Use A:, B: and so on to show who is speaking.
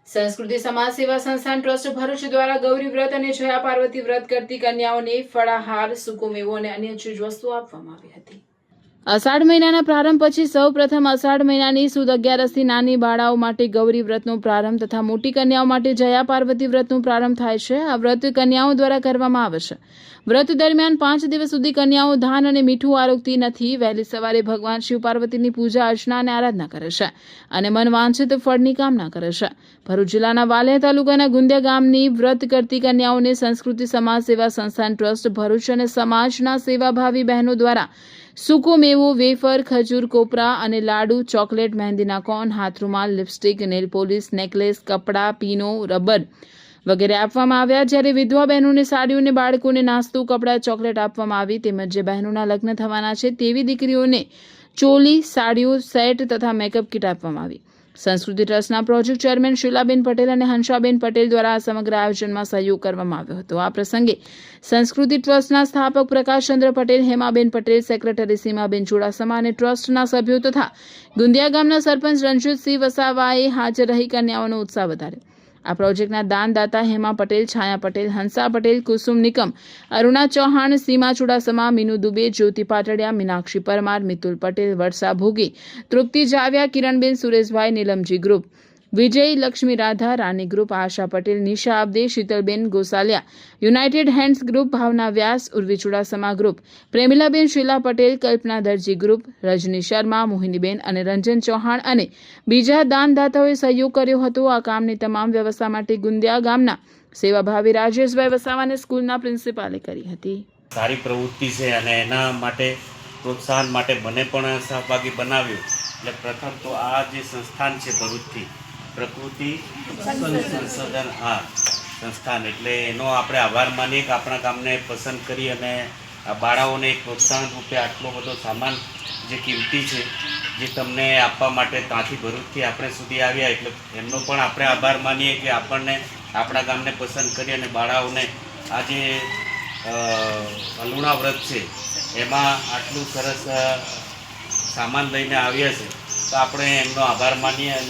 A: સંસ્કૃતિ સમાજ સેવા સંસ્થાન ટ્રસ્ટ ભરૂચ દ્વારા ગૌરી વ્રત અને જયા પાર્વતી વ્રત કરતી કન્યાઓને ફળાહાર, સૂકો મેવો અને અન્ય ચીજવસ્તુઓ આપવામાં આવી હતી. અષાઢ મહિનાના પ્રારંભ પછી સૌ પ્રથમ અષાઢ મહિનાની સુદ 11થી નાની બાળાઓ માટે ગૌરી વ્રતનો પ્રારંભ તથા મોટી કન્યાઓ માટે જયા પાર્વતી વ્રતનો પ્રારંભ થાય છે. આ વ્રત કન્યાઓ દ્વારા કરવામાં આવે છે. વ્રત દરમિયાન 5 દિવસ સુધી કન્યાઓ ધાન અને મીઠું આરોગતી નથી. વહેલી સવારે ભગવાન શિવ પાર્વતીની પૂજા અર્ચના અને આરાધના કરે છે અને મનવાંછિત ફળની કામના કરે છે. ભરૂચ જિલ્લાના વાલિયા તાલુકાના ગુંદિયા ગામની વ્રત કરતી કન્યાઓને સંસ્કૃતિ સમાજ સેવા સંસ્થાન ટ્રસ્ટ ભરૂચ અને સમાજના સેવાભાવી બહેનો દ્વારા સૂકો મેવો, વેફર, ખજૂર, કોપરા અને લાડુ, ચોકલેટ, મહેંદીના કોન, હાથ રૂમાલ, લિપસ્ટિક, નેલ પોલિશ, નેકલેસ, કપડાં, પીનો, રબર વગેરે આપવામાં આવ્યા. જ્યારે વિધવા બહેનોને સાડીઓ અને બાળકોને નાસ્તો, કપડાં, ચોકલેટ આપવામાં આવી. તેમજ જે બહેનોના લગ્ન થવાના છે તેવી દીકરીઓને ચોલી, સાડીઓ, સેટ તથા મેકઅપ કીટ આપવામાં આવી. સંસ્કૃતિ ટ્રસ્ટના પ્રોજેક્ટ ચેરમેન શીલાબેન પટેલ અને હંસાબેન પટેલ દ્વારા આ સમગ્ર આયોજનમાં સહયોગ કરવામાં આવ્યો હતો. આ પ્રસંગે સંસ્કૃતિ ટ્રસ્ટના સ્થાપક પ્રકાશચંદ્ર પટેલ, હેમાબેન પટેલ, સેક્રેટરી સીમાબેન ચુડાસમા અને ટ્રસ્ટના સભ્યો તથા ગુંદિયા ગામના સરપંચ રણજીતસિંહ વસાવાએ હાજર રહી કન્યાઓનો ઉત્સાહ વધાર્યો. આ પ્રોજેક્ટના દાનદાતા હેમા પટેલ, છાયા પટેલ, હંસા પટેલ, કુસુમ નિકમ, અરુણા ચૌહાણ, સીમા ચુડાસમા, મીનુ દુબે, જ્યોતિ પાટડિયા, મીનાક્ષી પરમાર, મિતુલ પટેલ, વર્ષા ભોગી, તૃપ્તિ જાવ્યા, કિરણબેન સુરેશભાઈ, નીલમજી ગ્રુપ, વિજય લક્ષ્મી રાધા, રાની ગ્રુપ, આશા પટેલ, નિશા અબદે, શીતલબેન ગોસાલિયા, યુનાઇટેડ હેન્ડ્સ ગ્રુપ, ભાવના વ્યાસ, ઉર્વી ચુડાસમા ગ્રુપ, પ્રેમિલાબેન શીલા પટેલ, કલ્પના દરજી ગ્રુપ, રજની શર્મા, મોહિનીબેન અને રંજન ચૌહાણ અને બીજા દાનદાતાઓએ સહયોગ કર્યો હતો. આ કામની તમામ વ્યવસ્થા માટે ગુંદિયા ગામના સેવાભાવી રાજેશભાઈ વસાવાને સ્કૂલના પ્રિન્સિપાલે કરી હતી.
B: સારી પ્રવૃત્તિ છે અને એના માટે પ્રોત્સાહન માટે મને પણ સહભાગી બનાવ્યો. એટલે પ્રથમ તો આ જે સંસ્થાન છે ભરૂચથી પ્રકૃતિ સંશોધન સંસ્થાન, એટલે એનો આપણે આભાર માનીએ કે આપણા ગામને પસંદ કરી અને આ બાળાઓને એક પ્રોત્સાહન રૂપે આટલો બધો સામાન જે કિંમતી છે જે તમને આપવા માટે ત્યાંથી ભરૂચથી આપણે સુધી આવ્યા, એટલે એમનો પણ આપણે આભાર માનીએ કે આપણને આપણા ગામને પસંદ કરી અને બાળાઓને આ જે અલુણા વ્રત છે એમાં આટલું સરસ સામાન લઈને આવ્યા છે, તો આપણે એમનો આભાર માનીએ. અને